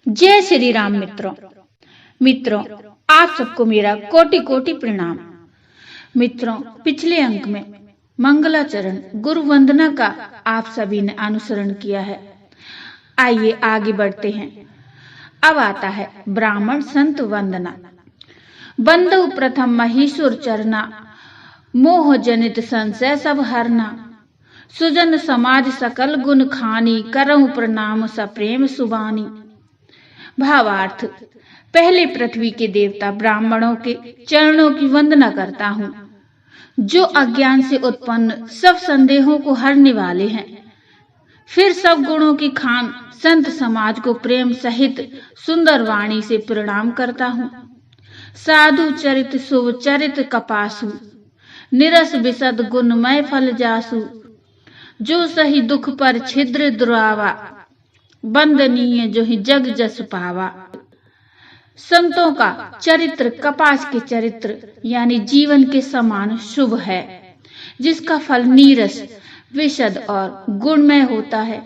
जय श्री राम मित्रों, आप सबको मेरा कोटि कोटि प्रणाम। मित्रों, पिछले अंक में मंगलाचरण गुरु वंदना का आप सभी ने अनुसरण किया है। आइए आगे बढ़ते हैं। अब आता है ब्राह्मण संत वंदना। बंदु प्रथम महीसुर चरना, मोह जनित संशय सब हरना। सुजन समाज सकल गुण खानी, करऊं प्रणाम सप्रेम सुबानी। भावार्थ, पहले पृथ्वी के देवता ब्राह्मणों के चरणों की वंदना करता हूँ, जो अज्ञान से उत्पन्न सब संदेहों को हरने वाले हैं। फिर सब गुणों की खान संत समाज को प्रेम सहित सुंदर वाणी से प्रणाम करता हूँ। साधु चरित शुभ चरित कपासु, निरस विशद गुणमय फल जासु। जो सही दुख पर छिद्र दुरावा, वंदनीय जो ही जग जस पावा। संतों का चरित्र कपास के चरित्र यानी जीवन के समान शुभ है, जिसका फल नीरस विशद और गुणमय होता है।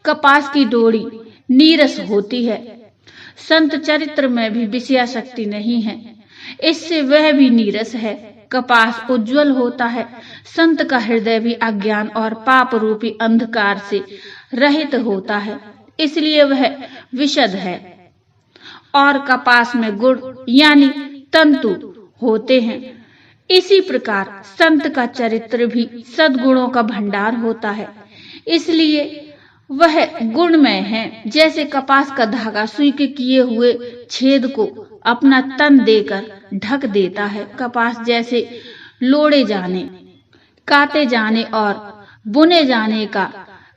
कपास की डोरी नीरस होती है। संत चरित्र में भी विषयाशक्ति नहीं है, इससे वह भी नीरस है। कपास उज्जवल होता है, संत का हृदय भी अज्ञान और पाप रूपी अंधकार से रहित होता है, इसलिए वह विशद है। और कपास में गुण यानी तंतु होते हैं। इसी प्रकार संत का चरित्र भी सद्गुणों का भंडार होता है, इसलिए वह गुणमय है। जैसे कपास का धागा सुई के किए हुए छेद को अपना तन देकर ढक देता है। कपास जैसे लोड़े जाने, काटे जाने और बुने जाने का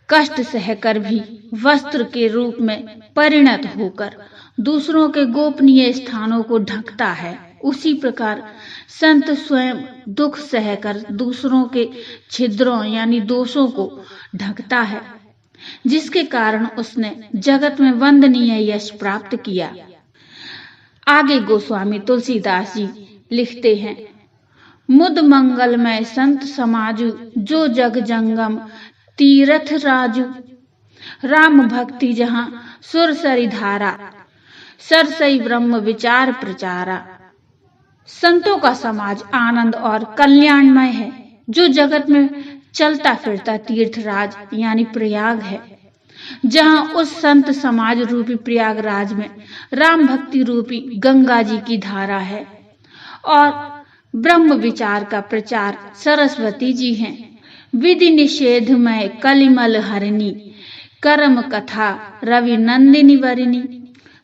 कष्ट सहकर भी वस्त्र के रूप में परिणत होकर दूसरों के गोपनीय स्थानों को ढकता है, उसी प्रकार संत स्वयं दुख सहकर दूसरों के छिद्रों यानी दोषों को ढकता है, जिसके कारण उसने जगत में वंदनीय यश प्राप्त किया। आगे गोस्वामी तुलसीदास जी लिखते हैं, मुद मंगलमय संत समाजु, जो जग जंगम तीरथ राजू। राम भक्ति जहां सुरसरी धारा, सरसई ब्रह्म विचार प्रचारा। संतों का समाज आनंद और कल्याणमय है, जो जगत में चलता फिरता तीर्थराज यानी प्रयाग है। जहां उस संत समाज रूपी प्रयागराज में राम भक्ति रूपी गंगा जी की धारा है और ब्रह्म विचार का प्रचार सरस्वती जी हैं। विधि निषेध में कलिमल हरिणी, करम कथा रवि नंदिनी वरिणी।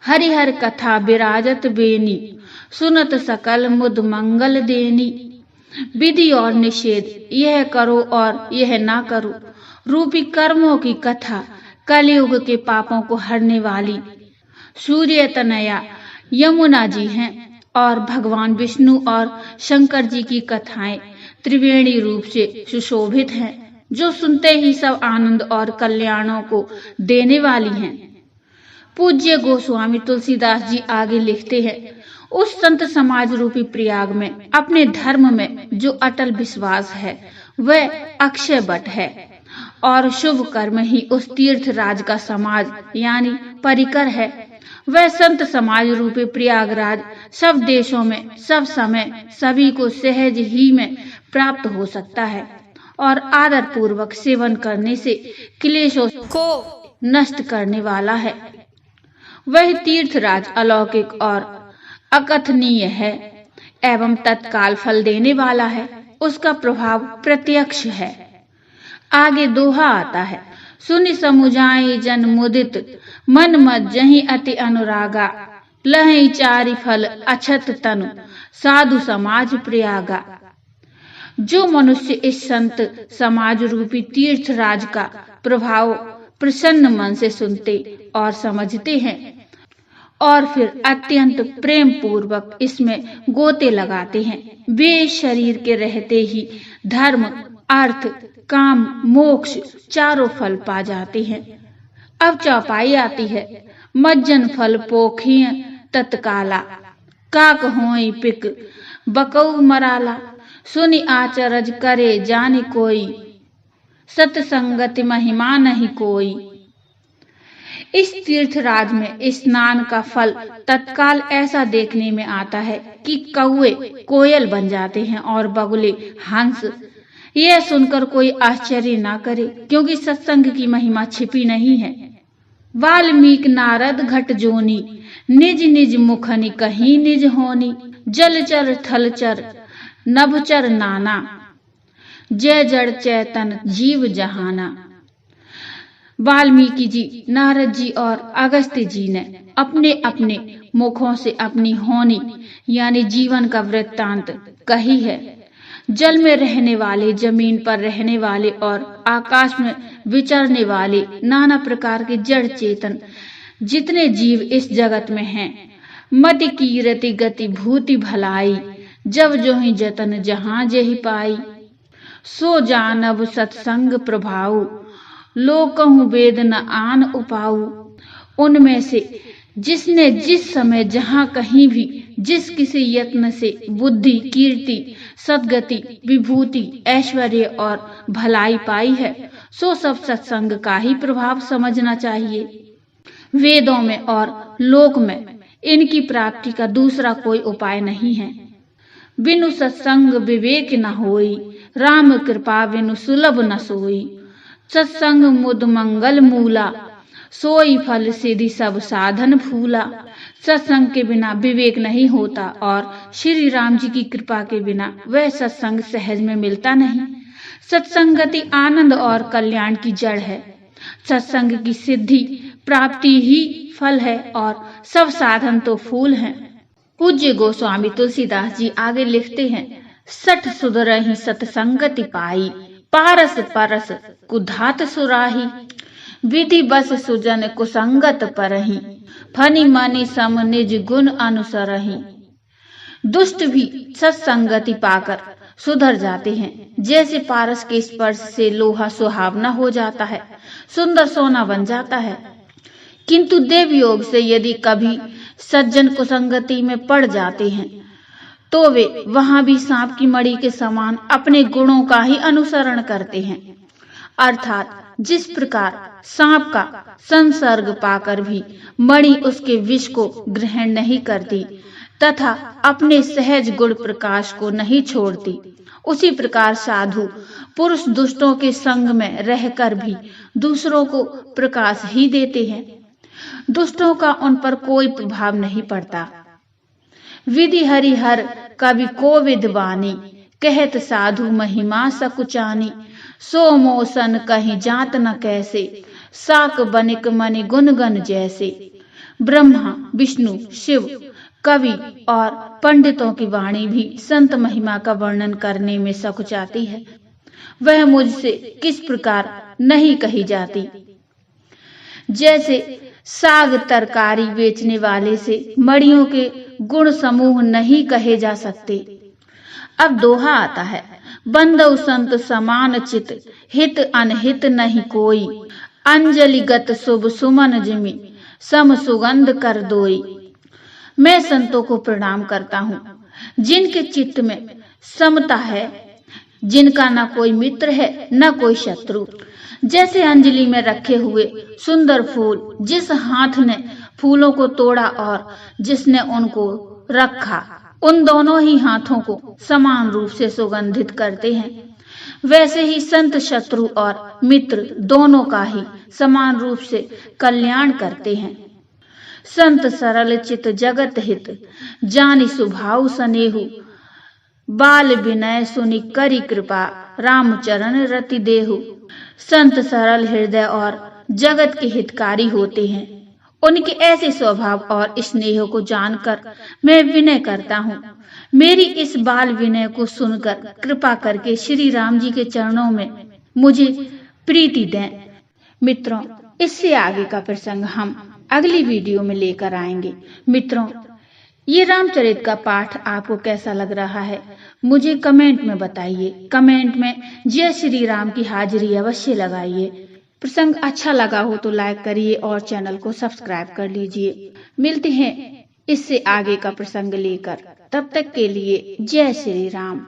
हरिहर कथा विराजत बेनी, सुनत सकल मुद मंगल देनी। विधि और निषेध, यह करो और यह ना करो रूपी कर्मों की कथा कलयुग के पापों को हरने वाली सूर्य तनया यमुना जी हैं। और भगवान विष्णु और शंकर जी की कथाएं त्रिवेणी रूप से सुशोभित हैं, जो सुनते ही सब आनंद और कल्याणों को देने वाली हैं। पूज्य गोस्वामी तुलसीदास जी आगे लिखते हैं, उस संत समाज रूपी प्रयाग में अपने धर्म में जो अटल विश्वास है, वह अक्षय वट है। और शुभ कर्म ही उस तीर्थ राज का समाज यानी परिकर है। वह संत समाज रूपी प्रयागराज सब देशों में सब समय सभी को सहज ही में प्राप्त हो सकता है और आदर पूर्वक सेवन करने से क्लेशों को नष्ट करने वाला है। वह तीर्थराज अलौकिक और अकथनीय है एवं तत्काल फल देने वाला है। उसका प्रभाव प्रत्यक्ष है। आगे दोहा आता है, सुनि समुझाई जन मुदित, मन मज्जहि अति अनुरागा। लहै चारि फल अछत तनु, साधु समाज प्रयागा। जो मनुष्य इस संत समाज रूपी तीर्थ राज का प्रभाव प्रसन्न मन से सुनते और समझते हैं और फिर अत्यंत प्रेम पूर्वक इसमें गोते लगाते हैं, वे शरीर के रहते ही धर्म अर्थ काम मोक्ष चारों फल पा जाते हैं। अब चौपाई आती है, मज्जन फल पोखिय तत्काला, काक होई पिक बकऊ मराला। सुनि आचरज करे जानि कोई, सतसंगति महिमा नहीं कोई। इस तीर्थराज में स्नान का फल तत्काल ऐसा देखने में आता है कि कौवे कोयल बन जाते हैं और बगुले हंस। यह सुनकर कोई आश्चर्य ना करे, क्योंकि सत्संग की महिमा छिपी नहीं है। वाल्मीकि नारद घट जोनी, निज निज मुखनि कहीं निज होनी। जलचर थलचर नभचर नाना, जय जड़ चैतन जीव जहाना। वाल्मीकि जी, नारद जी और अगस्त्य जी ने अपने अपने मुखों से अपनी होनी यानी जीवन का वृत्तांत कही है। जल में रहने वाले, जमीन पर रहने वाले और आकाश में विचरने वाले नाना प्रकार के जड़ चेतन जितने जीव इस जगत में हैं, मति कीरति गति भूति भलाई, जब जो ही जतन जहां जेहि पाई। सो जानब सत्संग प्रभाऊ, लोकहु वेद न आन उपाऊ। उनमें से जिसने जिस समय जहां कहीं भी जिस किसी यत्न से बुद्धि, कीर्ति, सद्गति, विभूति, ऐश्वर्य और भलाई पाई है, सो सब सत्संग का ही प्रभाव समझना चाहिए। वेदों में और लोक में इनकी प्राप्ति का दूसरा कोई उपाय नहीं है। बिनु सत्संग विवेक न होई, राम कृपा बिनु सुलभ न सोई। सत्संग मुद मंगल मूला, सोई फल सिद्धि सब साधन फूला। सत्संग के बिना विवेक नहीं होता और श्री राम जी की कृपा के बिना वह सत्संग सहज में मिलता नहीं। सत्संगति आनंद और कल्याण की जड़ है। सत्संग की सिद्धि प्राप्ति ही फल है और सब साधन तो फूल हैं। पूज्य गोस्वामी तुलसीदास जी आगे लिखते हैं, सठ सुधरहि सत्संगति पाई, पारस परस कुधात सुराही। विधि बस सुजन कुसंगत परहि, फनि मनि सम निज गुण अनुसरहि। दुष्ट भी सत्संगति पाकर सुधर जाते हैं। जैसे पारस के स्पर्श से लोहा सुहावना हो जाता है, सुंदर सोना बन जाता है। किंतु देव योग से यदि कभी सज्जन कुसंगति में पड़ जाते हैं, तो वे वहां भी सांप की मणि के समान अपने गुणों का ही अनुसरण करते हैं। अर्थात जिस प्रकार सांप का संसर्ग पाकर भी मणि उसके विष को ग्रहण नहीं करती तथा अपने सहज गुण प्रकाश को नहीं छोड़ती, उसी प्रकार साधु पुरुष दुष्टों के संग में रहकर भी दूसरों को प्रकाश ही देते हैं। दुष्टों का उन पर कोई प्रभाव नहीं पड़ता। विधि हरिहर कवि को विद्वानी, कहत साधु महिमा सकुचानी। सो मोसन कहीं जात न कैसे, साक बनिक मनि गुण गण जैसे। ब्रह्मा, विष्णु, शिव, कवि और पंडितों की वाणी भी संत महिमा का वर्णन करने में सकुचाती है। वह मुझसे किस प्रकार नहीं कही जाती। जैसे साग तरकारी बेचने वाले से मड़ियों के गुण समूह नहीं कहे जा सकते। अब दोहा आता है, बंदौ संत समान चित, हित अनहित नहीं कोई। अंजलिगत शुभ सुमन जिमि, सम सुगंध कर दोई। मैं संतों को प्रणाम करता हूँ जिनके चित्त में समता है, जिनका न कोई मित्र है न कोई शत्रु। जैसे अंजलि में रखे हुए सुंदर फूल, जिस हाथ ने फूलों को तोड़ा और जिसने उनको रखा, उन दोनों ही हाथों को समान रूप से सुगंधित करते हैं। वैसे ही संत शत्रु और मित्र दोनों का ही समान रूप से कल्याण करते हैं। संत सरल चित जगत हित, जानि सुभाव सनेहु। बाल विनय सुनि करी कृपा, रामचरण रति देहु। संत सरल हृदय और जगत के हितकारी होते हैं। उनके ऐसे स्वभाव और स्नेह को जानकर मैं विनय करता हूँ। मेरी इस बाल विनय को सुनकर कृपा करके श्री राम जी के चरणों में मुझे प्रीति दें। मित्रों, इससे आगे का प्रसंग हम अगली वीडियो में लेकर आएंगे। मित्रों, ये रामचरित का पाठ आपको कैसा लग रहा है, मुझे कमेंट में बताइए। कमेंट में जय श्री राम की हाजिरी अवश्य लगाइए। प्रसंग अच्छा लगा हो तो लाइक करिए और चैनल को सब्सक्राइब कर लीजिए। मिलते हैं इससे आगे का प्रसंग लेकर, तब तक के लिए जय श्री राम।